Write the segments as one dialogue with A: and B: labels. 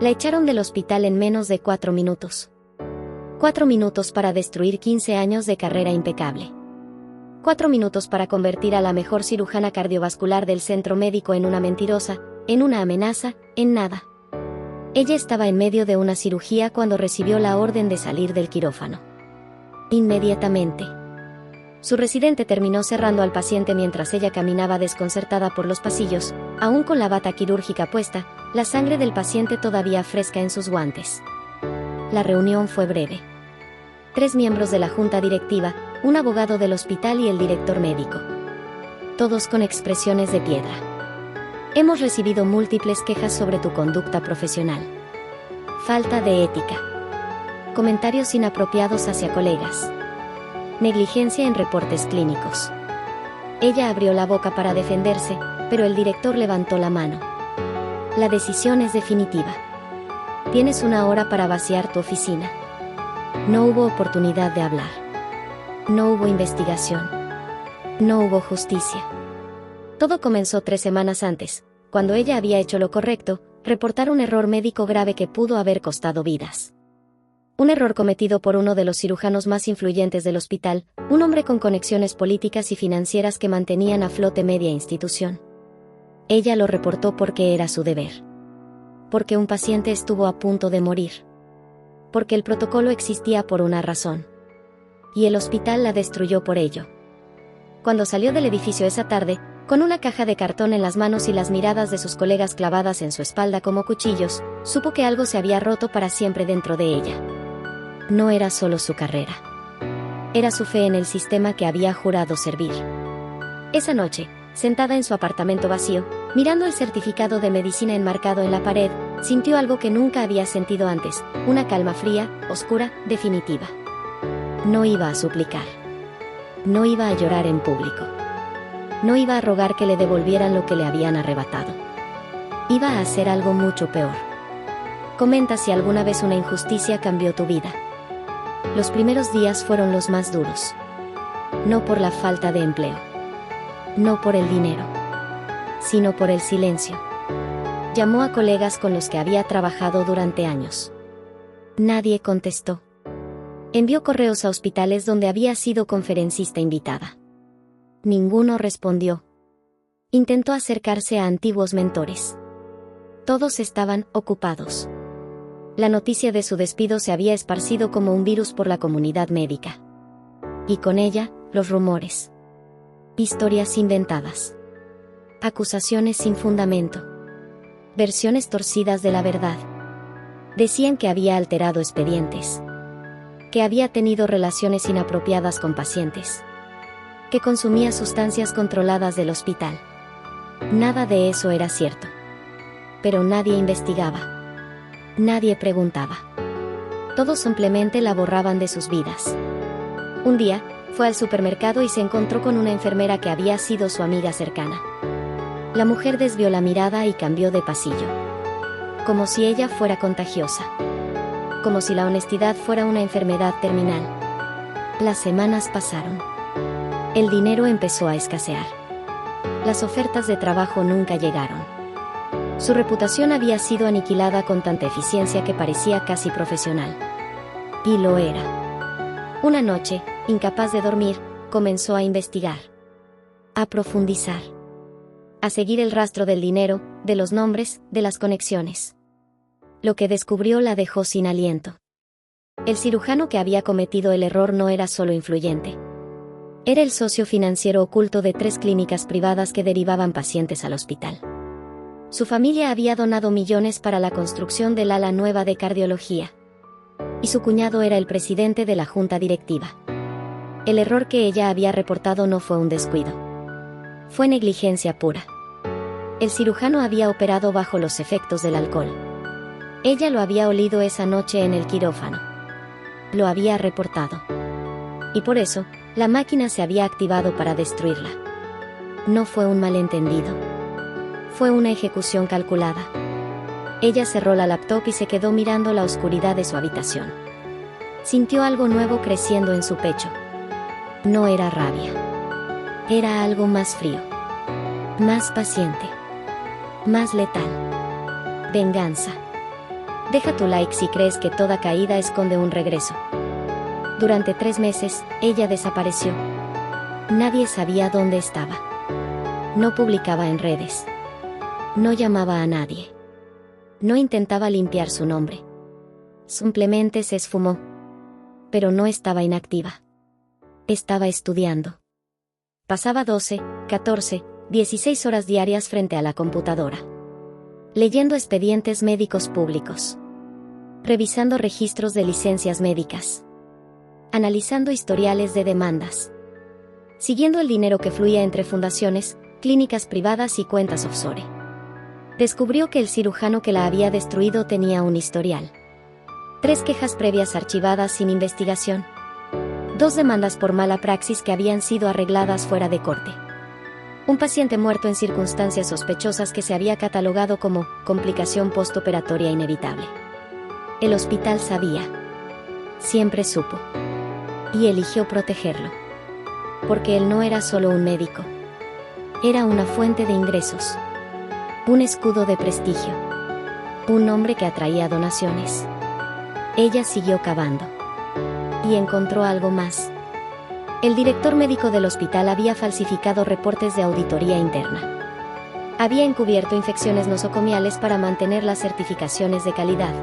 A: La echaron del hospital en menos de 4 minutos. 4 minutos para destruir 15 años de carrera impecable. 4 minutos para convertir a la mejor cirujana cardiovascular del centro médico en una mentirosa, en una amenaza, en nada. Ella estaba en medio de una cirugía cuando recibió la orden de salir del quirófano. Inmediatamente. Su residente terminó cerrando al paciente mientras ella caminaba desconcertada por los pasillos, aún con la bata quirúrgica puesta, la sangre del paciente todavía fresca en sus guantes. La reunión fue breve. 3 miembros de la junta directiva, un abogado del hospital y el director médico. Todos con expresiones de piedra. Hemos recibido múltiples quejas sobre tu conducta profesional. Falta de ética. Comentarios inapropiados hacia colegas. Negligencia en reportes clínicos. Ella abrió la boca para defenderse, pero el director levantó la mano. La decisión es definitiva. Tienes 1 hora para vaciar tu oficina. No hubo oportunidad de hablar. No hubo investigación. No hubo justicia. Todo comenzó 3 semanas antes, cuando ella había hecho lo correcto, reportar un error médico grave que pudo haber costado vidas. Un error cometido por uno de los cirujanos más influyentes del hospital, un hombre con conexiones políticas y financieras que mantenían a flote media institución. Ella lo reportó porque era su deber. Porque un paciente estuvo a punto de morir. Porque el protocolo existía por una razón. Y el hospital la destruyó por ello. Cuando salió del edificio esa tarde, con una caja de cartón en las manos y las miradas de sus colegas clavadas en su espalda como cuchillos, supo que algo se había roto para siempre dentro de ella. No era solo su carrera. Era su fe en el sistema que había jurado servir. Esa noche, sentada en su apartamento vacío, mirando el certificado de medicina enmarcado en la pared, sintió algo que nunca había sentido antes, una calma fría, oscura, definitiva. No iba a suplicar. No iba a llorar en público. No iba a rogar que le devolvieran lo que le habían arrebatado. Iba a hacer algo mucho peor. Comenta si alguna vez una injusticia cambió tu vida. Los primeros días fueron los más duros. No por la falta de empleo. No por el dinero. Sino por el silencio. Llamó a colegas con los que había trabajado durante años. Nadie contestó. Envió correos a hospitales donde había sido conferencista invitada. Ninguno respondió. Intentó acercarse a antiguos mentores. Todos estaban ocupados. La noticia de su despido se había esparcido como un virus por la comunidad médica. Y con ella, los rumores. Historias inventadas. Acusaciones sin fundamento. Versiones torcidas de la verdad. Decían que había alterado expedientes. Que había tenido relaciones inapropiadas con pacientes. Que consumía sustancias controladas del hospital. Nada de eso era cierto. Pero nadie investigaba. Nadie preguntaba. Todos simplemente la borraban de sus vidas. Un día, fue al supermercado y se encontró con una enfermera que había sido su amiga cercana. La mujer desvió la mirada y cambió de pasillo. Como si ella fuera contagiosa. Como si la honestidad fuera una enfermedad terminal. Las semanas pasaron. El dinero empezó a escasear. Las ofertas de trabajo nunca llegaron. Su reputación había sido aniquilada con tanta eficiencia que parecía casi profesional. Y lo era. Una noche, incapaz de dormir, comenzó a investigar. A profundizar. A seguir el rastro del dinero, de los nombres, de las conexiones. Lo que descubrió la dejó sin aliento. El cirujano que había cometido el error no era solo influyente. Era el socio financiero oculto de 3 clínicas privadas que derivaban pacientes al hospital. Su familia había donado millones para la construcción del ala nueva de cardiología. Y su cuñado era el presidente de la junta directiva. El error que ella había reportado no fue un descuido. Fue negligencia pura. El cirujano había operado bajo los efectos del alcohol. Ella lo había olido esa noche en el quirófano. Lo había reportado. Y por eso, la máquina se había activado para destruirla. No fue un malentendido. Fue una ejecución calculada. Ella cerró la laptop y se quedó mirando la oscuridad de su habitación. Sintió algo nuevo creciendo en su pecho. No era rabia. Era algo más frío. Más paciente. Más letal. Venganza. Deja tu like si crees que toda caída esconde un regreso. Durante 3 meses, ella desapareció. Nadie sabía dónde estaba. No publicaba en redes. No llamaba a nadie. No intentaba limpiar su nombre. Simplemente se esfumó. Pero no estaba inactiva. Estaba estudiando. Pasaba 12, 14, 16 horas diarias frente a la computadora. Leyendo expedientes médicos públicos. Revisando registros de licencias médicas. Analizando historiales de demandas. Siguiendo el dinero que fluía entre fundaciones, clínicas privadas y cuentas offshore. Descubrió que el cirujano que la había destruido tenía un historial. 3 quejas previas archivadas sin investigación. 2 demandas por mala praxis que habían sido arregladas fuera de corte. Un paciente muerto en circunstancias sospechosas que se había catalogado como complicación postoperatoria inevitable. El hospital sabía. Siempre supo. Y eligió protegerlo. Porque él no era solo un médico. Era una fuente de ingresos. Un escudo de prestigio. Un hombre que atraía donaciones. Ella siguió cavando. Y encontró algo más. El director médico del hospital había falsificado reportes de auditoría interna. Había encubierto infecciones nosocomiales para mantener las certificaciones de calidad.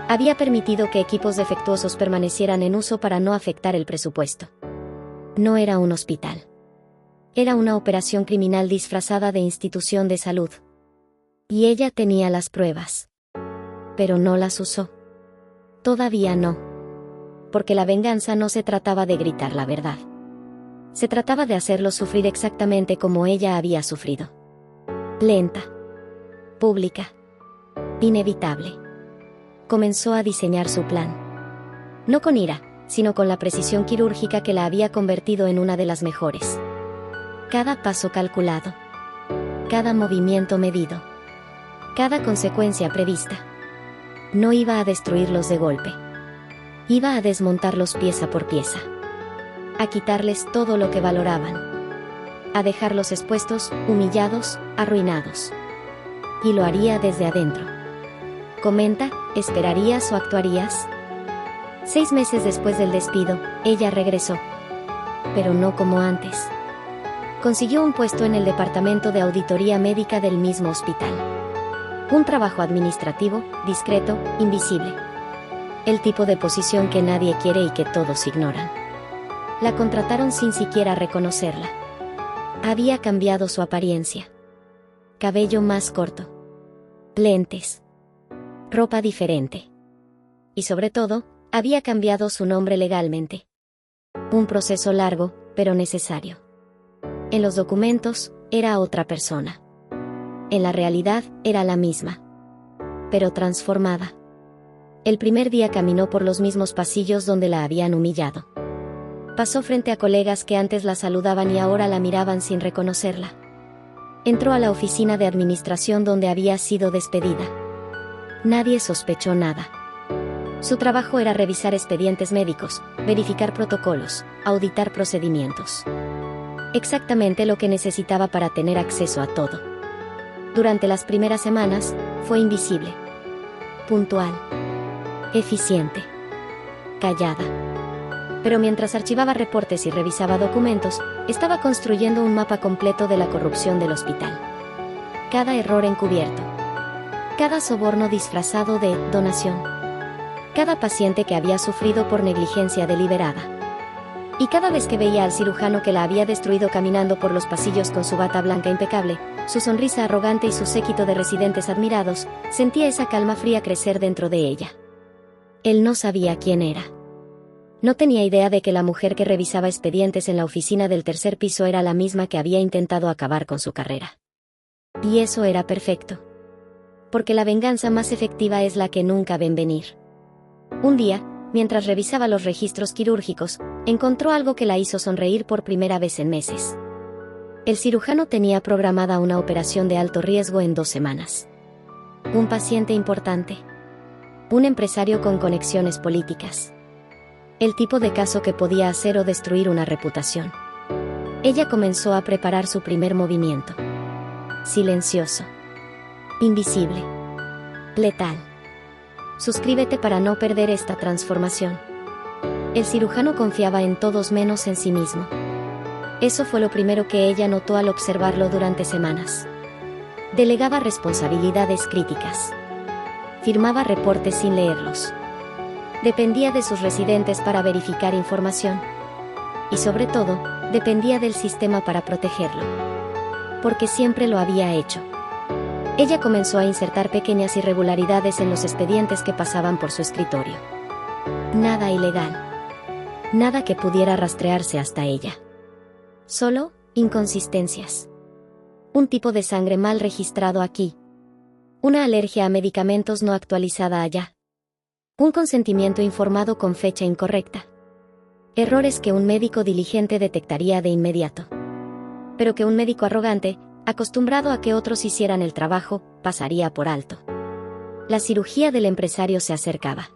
A: Había permitido que equipos defectuosos permanecieran en uso para no afectar el presupuesto. No era un hospital. Era una operación criminal disfrazada de institución de salud. Y ella tenía las pruebas. Pero no las usó. Todavía no. Porque la venganza no se trataba de gritar la verdad. Se trataba de hacerlo sufrir exactamente como ella había sufrido. Lenta. Pública. Inevitable. Comenzó a diseñar su plan. No con ira, sino con la precisión quirúrgica que la había convertido en una de las mejores. Cada paso calculado. Cada movimiento medido. Cada consecuencia prevista. No iba a destruirlos de golpe. Iba a desmontarlos pieza por pieza. A quitarles todo lo que valoraban. A dejarlos expuestos, humillados, arruinados. Y lo haría desde adentro. Comenta, ¿esperarías o actuarías? 6 meses después del despido, ella regresó. Pero no como antes. Consiguió un puesto en el departamento de auditoría médica del mismo hospital. Un trabajo administrativo, discreto, invisible. El tipo de posición que nadie quiere y que todos ignoran. La contrataron sin siquiera reconocerla. Había cambiado su apariencia. Cabello más corto. Lentes. Ropa diferente. Y sobre todo, había cambiado su nombre legalmente. Un proceso largo, pero necesario. En los documentos, era otra persona. En la realidad, era la misma. Pero transformada. El primer día caminó por los mismos pasillos donde la habían humillado. Pasó frente a colegas que antes la saludaban y ahora la miraban sin reconocerla. Entró a la oficina de administración donde había sido despedida. Nadie sospechó nada. Su trabajo era revisar expedientes médicos, verificar protocolos, auditar procedimientos. Exactamente lo que necesitaba para tener acceso a todo. Durante las primeras semanas, fue invisible. Puntual. Eficiente. Callada. Pero mientras archivaba reportes y revisaba documentos, estaba construyendo un mapa completo de la corrupción del hospital. Cada error encubierto. Cada soborno disfrazado de donación. Cada paciente que había sufrido por negligencia deliberada. Y cada vez que veía al cirujano que la había destruido caminando por los pasillos con su bata blanca impecable, su sonrisa arrogante y su séquito de residentes admirados, sentía esa calma fría crecer dentro de ella. Él no sabía quién era. No tenía idea de que la mujer que revisaba expedientes en la oficina del tercer piso era la misma que había intentado acabar con su carrera. Y eso era perfecto. Porque la venganza más efectiva es la que nunca ven venir. Un día, mientras revisaba los registros quirúrgicos, encontró algo que la hizo sonreír por primera vez en meses. El cirujano tenía programada una operación de alto riesgo en 2 semanas. Un paciente importante. Un empresario con conexiones políticas. El tipo de caso que podía hacer o destruir una reputación. Ella comenzó a preparar su primer movimiento. Silencioso. Invisible. Letal. Suscríbete para no perder esta transformación. El cirujano confiaba en todos menos en sí mismo. Eso fue lo primero que ella notó al observarlo durante semanas. Delegaba responsabilidades críticas. Firmaba reportes sin leerlos. Dependía de sus residentes para verificar información. Y sobre todo, dependía del sistema para protegerlo. Porque siempre lo había hecho. Ella comenzó a insertar pequeñas irregularidades en los expedientes que pasaban por su escritorio. Nada ilegal. Nada que pudiera rastrearse hasta ella. Solo inconsistencias. Un tipo de sangre mal registrado aquí. Una alergia a medicamentos no actualizada allá. Un consentimiento informado con fecha incorrecta. Errores que un médico diligente detectaría de inmediato. Pero que un médico arrogante, acostumbrado a que otros hicieran el trabajo, pasaría por alto. La cirugía del empresario se acercaba.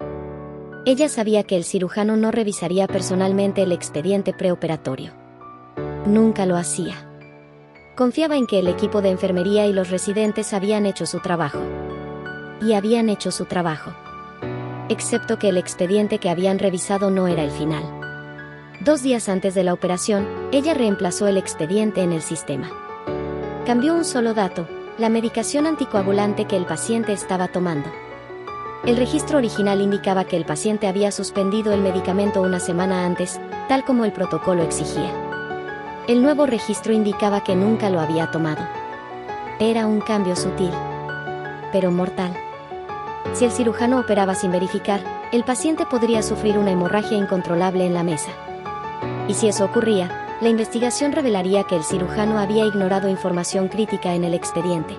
A: Ella sabía que el cirujano no revisaría personalmente el expediente preoperatorio. Nunca lo hacía. Confiaba en que el equipo de enfermería y los residentes habían hecho su trabajo. Y habían hecho su trabajo. Excepto que el expediente que habían revisado no era el final. 2 días antes de la operación, ella reemplazó el expediente en el sistema. Cambió un solo dato, la medicación anticoagulante que el paciente estaba tomando. El registro original indicaba que el paciente había suspendido el medicamento una semana antes, tal como el protocolo exigía. El nuevo registro indicaba que nunca lo había tomado. Era un cambio sutil, pero mortal. Si el cirujano operaba sin verificar, el paciente podría sufrir una hemorragia incontrolable en la mesa. Y si eso ocurría, la investigación revelaría que el cirujano había ignorado información crítica en el expediente.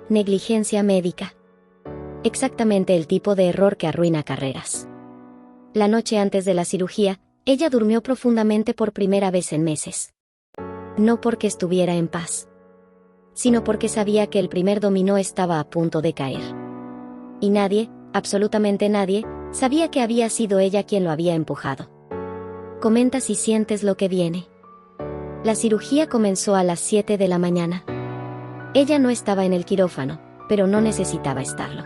A: Negligencia médica. Exactamente el tipo de error que arruina carreras. La noche antes de la cirugía, ella durmió profundamente por primera vez en meses. No porque estuviera en paz, sino porque sabía que el primer dominó estaba a punto de caer. Y nadie, absolutamente nadie, sabía que había sido ella quien lo había empujado. Comenta si sientes lo que viene. La cirugía comenzó a las 7 de la mañana. Ella no estaba en el quirófano, pero no necesitaba estarlo.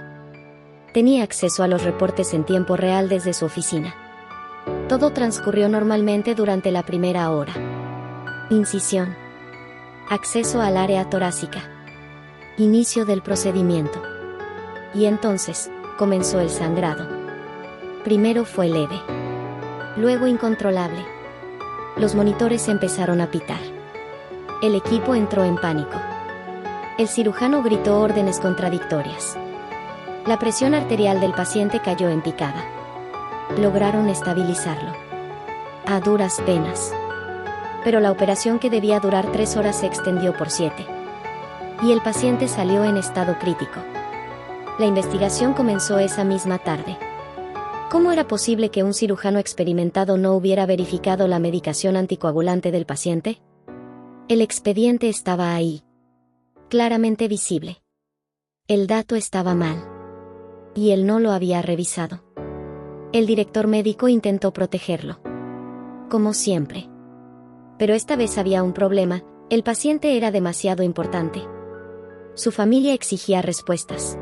A: Tenía acceso a los reportes en tiempo real desde su oficina. Todo transcurrió normalmente durante la primera hora. Incisión. Acceso al área torácica. Inicio del procedimiento. Y entonces, comenzó el sangrado. Primero fue leve. Luego incontrolable. Los monitores empezaron a pitar. El equipo entró en pánico. El cirujano gritó órdenes contradictorias. La presión arterial del paciente cayó en picada. Lograron estabilizarlo. A duras penas. Pero la operación que debía durar 3 horas se extendió por 7. Y el paciente salió en estado crítico. La investigación comenzó esa misma tarde. ¿Cómo era posible que un cirujano experimentado no hubiera verificado la medicación anticoagulante del paciente? El expediente estaba ahí. Claramente visible. El dato estaba mal. Y él no lo había revisado. El director médico intentó protegerlo. Como siempre. Pero esta vez había un problema, el paciente era demasiado importante. Su familia exigía respuestas.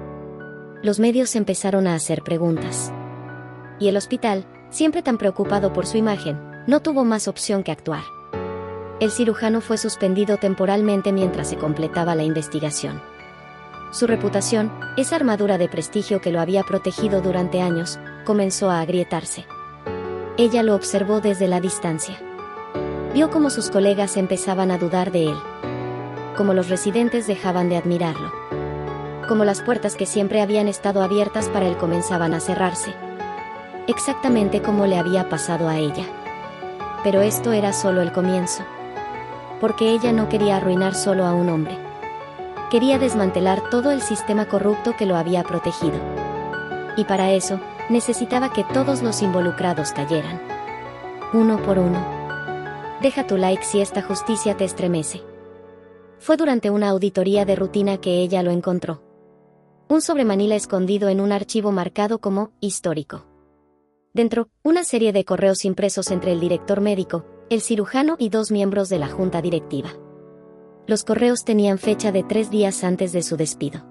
A: Los medios empezaron a hacer preguntas. Y el hospital, siempre tan preocupado por su imagen, no tuvo más opción que actuar. El cirujano fue suspendido temporalmente mientras se completaba la investigación. Su reputación, esa armadura de prestigio que lo había protegido durante años, comenzó a agrietarse. Ella lo observó desde la distancia. Vio cómo sus colegas empezaban a dudar de él. Cómo los residentes dejaban de admirarlo. Cómo las puertas que siempre habían estado abiertas para él comenzaban a cerrarse. Exactamente como le había pasado a ella. Pero esto era solo el comienzo. Porque ella no quería arruinar solo a un hombre. Quería desmantelar todo el sistema corrupto que lo había protegido. Y para eso, necesitaba que todos los involucrados cayeran. Uno por uno. Deja tu like si esta justicia te estremece. Fue durante una auditoría de rutina que ella lo encontró. Un sobremanila escondido en un archivo marcado como histórico. Dentro, una serie de correos impresos entre el director médico, el cirujano y 2 miembros de la junta directiva. Los correos tenían fecha de 3 días antes de su despido.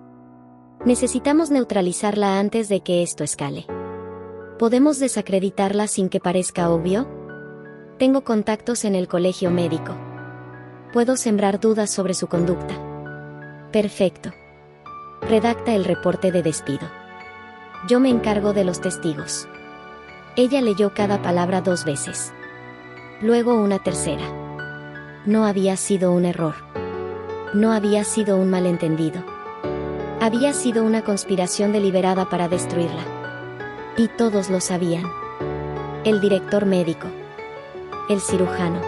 A: Necesitamos neutralizarla antes de que esto escale. ¿Podemos desacreditarla sin que parezca obvio? Tengo contactos en el colegio médico. Puedo sembrar dudas sobre su conducta. Perfecto. Redacta el reporte de despido. Yo me encargo de los testigos. Ella leyó cada palabra 2 veces. Luego una tercera. No había sido un error. No había sido un malentendido. Había sido una conspiración deliberada para destruirla. Y todos lo sabían. El director médico. El cirujano.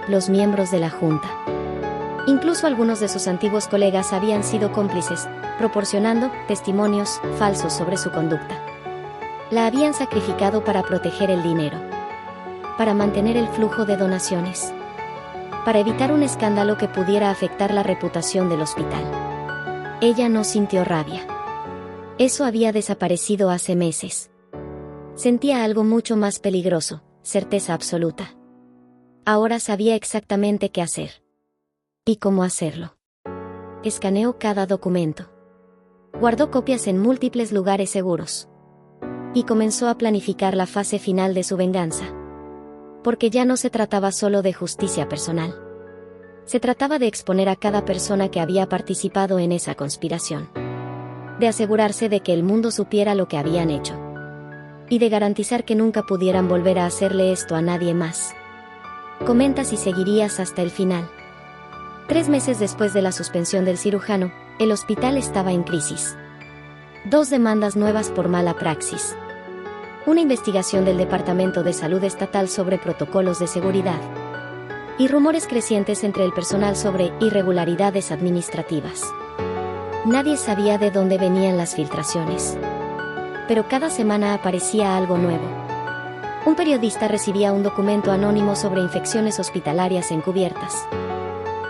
A: Los miembros de la junta. Incluso algunos de sus antiguos colegas habían sido cómplices, proporcionando testimonios falsos sobre su conducta. La habían sacrificado para proteger el dinero. Para mantener el flujo de donaciones. Para evitar un escándalo que pudiera afectar la reputación del hospital. Ella no sintió rabia. Eso había desaparecido hace meses. Sentía algo mucho más peligroso, certeza absoluta. Ahora sabía exactamente qué hacer. Y cómo hacerlo. Escaneó cada documento. Guardó copias en múltiples lugares seguros. Y comenzó a planificar la fase final de su venganza. Porque ya no se trataba solo de justicia personal. Se trataba de exponer a cada persona que había participado en esa conspiración. De asegurarse de que el mundo supiera lo que habían hecho. Y de garantizar que nunca pudieran volver a hacerle esto a nadie más. Comenta si seguirías hasta el final. 3 meses después de la suspensión del cirujano, el hospital estaba en crisis. 2 demandas nuevas por mala praxis. Una investigación del Departamento de Salud Estatal sobre protocolos de seguridad. Y rumores crecientes entre el personal sobre irregularidades administrativas. Nadie sabía de dónde venían las filtraciones. Pero cada semana aparecía algo nuevo. Un periodista recibía un documento anónimo sobre infecciones hospitalarias encubiertas.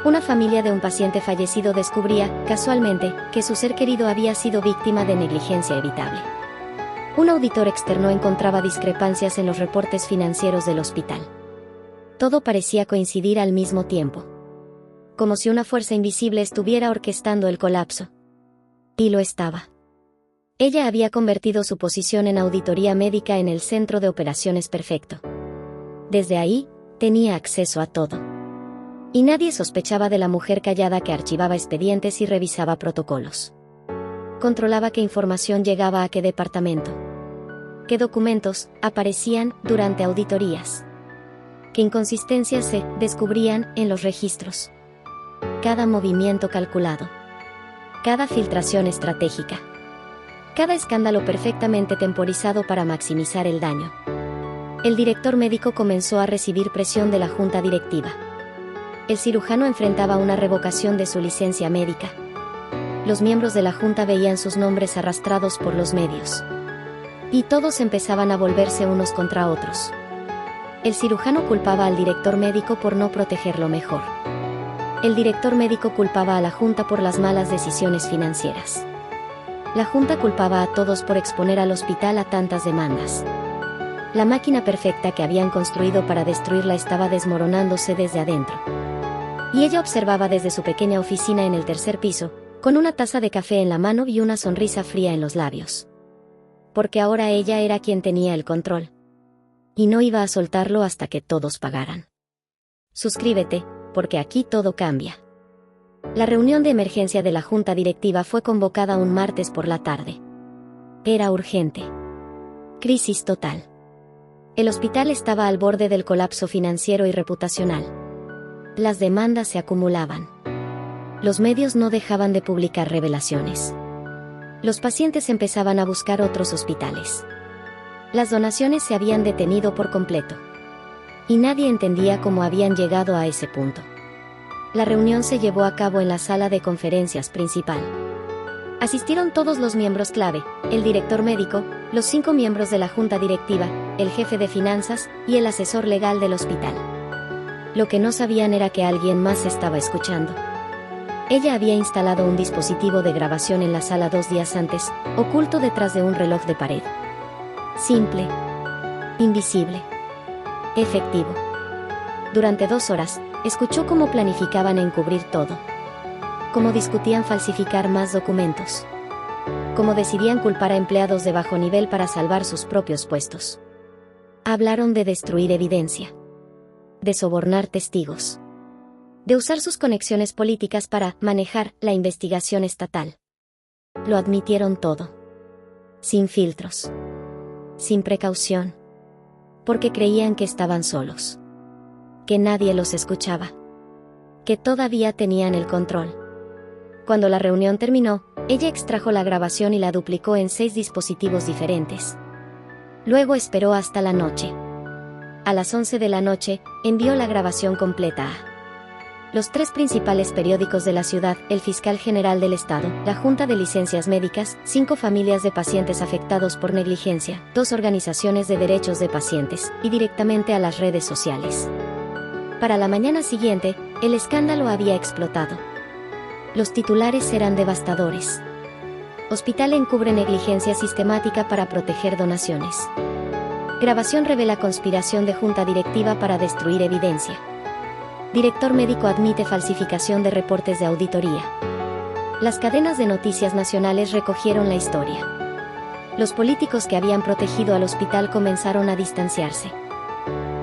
A: Una familia de un paciente fallecido descubría, casualmente, que su ser querido había sido víctima de negligencia evitable. Un auditor externo encontraba discrepancias en los reportes financieros del hospital. Todo parecía coincidir al mismo tiempo. Como si una fuerza invisible estuviera orquestando el colapso. Y lo estaba. Ella había convertido su posición en auditoría médica en el centro de operaciones perfecto. Desde ahí, tenía acceso a todo. Y nadie sospechaba de la mujer callada que archivaba expedientes y revisaba protocolos. Controlaba qué información llegaba a qué departamento. Qué documentos aparecían durante auditorías. Qué inconsistencias se descubrían en los registros. Cada movimiento calculado. Cada filtración estratégica. Cada escándalo perfectamente temporizado para maximizar el daño. El director médico comenzó a recibir presión de la junta directiva. El cirujano enfrentaba una revocación de su licencia médica. Los miembros de la junta veían sus nombres arrastrados por los medios. Y todos empezaban a volverse unos contra otros. El cirujano culpaba al director médico por no protegerlo mejor. El director médico culpaba a la junta por las malas decisiones financieras. La junta culpaba a todos por exponer al hospital a tantas demandas. La máquina perfecta que habían construido para destruirla estaba desmoronándose desde adentro. Y ella observaba desde su pequeña oficina en el 3er piso, con una taza de café en la mano y una sonrisa fría en los labios. Porque ahora ella era quien tenía el control. Y no iba a soltarlo hasta que todos pagaran. Suscríbete, porque aquí todo cambia. La reunión de emergencia de la junta directiva fue convocada un martes por la tarde. Era urgente. Crisis total. El hospital estaba al borde del colapso financiero y reputacional. Las demandas se acumulaban. Los medios no dejaban de publicar revelaciones. Los pacientes empezaban a buscar otros hospitales. Las donaciones se habían detenido por completo. Y nadie entendía cómo habían llegado a ese punto. La reunión se llevó a cabo en la sala de conferencias principal. Asistieron todos los miembros clave, el director médico, los 5 miembros de la junta directiva, el jefe de finanzas y el asesor legal del hospital. Lo que no sabían era que alguien más estaba escuchando. Ella había instalado un dispositivo de grabación en la sala 2 días antes, oculto detrás de un reloj de pared. Simple. Invisible. Efectivo. Durante 2 horas, escuchó cómo planificaban encubrir todo. Cómo discutían falsificar más documentos. como decidían culpar a empleados de bajo nivel para salvar sus propios puestos. Hablaron de destruir evidencia, de sobornar testigos, de usar sus conexiones políticas para manejar la investigación estatal. Lo admitieron todo, sin filtros, sin precaución, porque creían que estaban solos, que nadie los escuchaba, que todavía tenían el control. Cuando la reunión terminó, ella extrajo la grabación y la duplicó en 6 dispositivos diferentes. Luego esperó hasta la noche. A las 11 de la noche, envió la grabación completa a los 3 principales periódicos de la ciudad, el fiscal general del estado, la Junta de Licencias Médicas, 5 familias de pacientes afectados por negligencia, 2 organizaciones de derechos de pacientes, y directamente a las redes sociales. Para la mañana siguiente, el escándalo había explotado. Los titulares eran devastadores. Hospital encubre negligencia sistemática para proteger donaciones. Grabación revela conspiración de junta directiva para destruir evidencia. Director médico admite falsificación de reportes de auditoría. Las cadenas de noticias nacionales recogieron la historia. Los políticos que habían protegido al hospital comenzaron a distanciarse.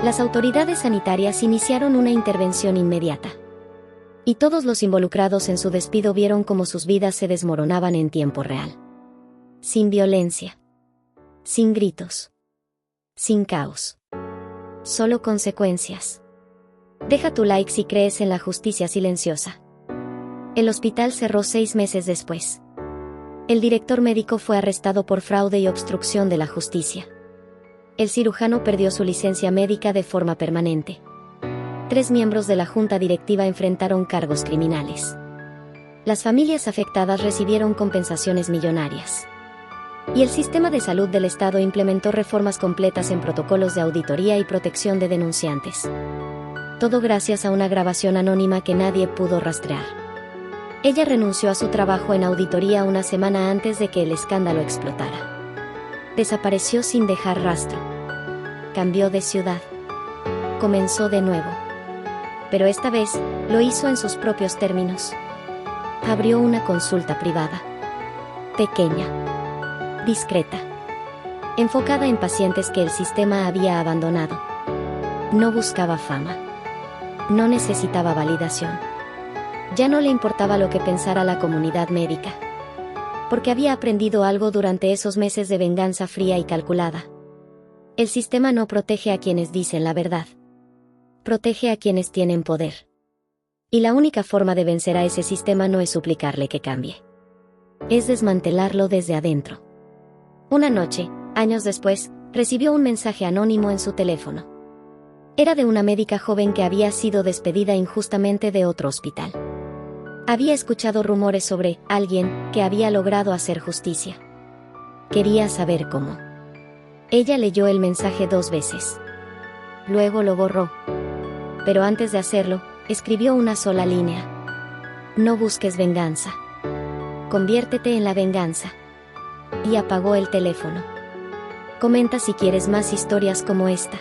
A: Las autoridades sanitarias iniciaron una intervención inmediata. Y todos los involucrados en su despido vieron cómo sus vidas se desmoronaban en tiempo real. Sin violencia. Sin gritos. Sin caos. Solo consecuencias. Deja tu like si crees en la justicia silenciosa. El hospital cerró 6 meses después. El director médico fue arrestado por fraude y obstrucción de la justicia. El cirujano perdió su licencia médica de forma permanente. 3 miembros de la junta directiva enfrentaron cargos criminales. Las familias afectadas recibieron compensaciones millonarias. Y el sistema de salud del Estado implementó reformas completas en protocolos de auditoría y protección de denunciantes. Todo gracias a una grabación anónima que nadie pudo rastrear. Ella renunció a su trabajo en auditoría una semana antes de que el escándalo explotara. Desapareció sin dejar rastro. Cambió de ciudad. Comenzó de nuevo. Pero esta vez, lo hizo en sus propios términos. Abrió una consulta privada. Pequeña. Discreta. Enfocada en pacientes que el sistema había abandonado. No buscaba fama. No necesitaba validación. Ya no le importaba lo que pensara la comunidad médica. Porque había aprendido algo durante esos meses de venganza fría y calculada. El sistema no protege a quienes dicen la verdad. Protege a quienes tienen poder. Y la única forma de vencer a ese sistema no es suplicarle que cambie. Es desmantelarlo desde adentro. Una noche, años después, recibió un mensaje anónimo en su teléfono. Era de una médica joven que había sido despedida injustamente de otro hospital. Había escuchado rumores sobre alguien que había logrado hacer justicia. Quería saber cómo. Ella leyó el mensaje 2 veces. Luego lo borró. Pero antes de hacerlo, escribió una sola línea. No busques venganza. Conviértete en la venganza. Y apagó el teléfono. Comenta si quieres más historias como esta.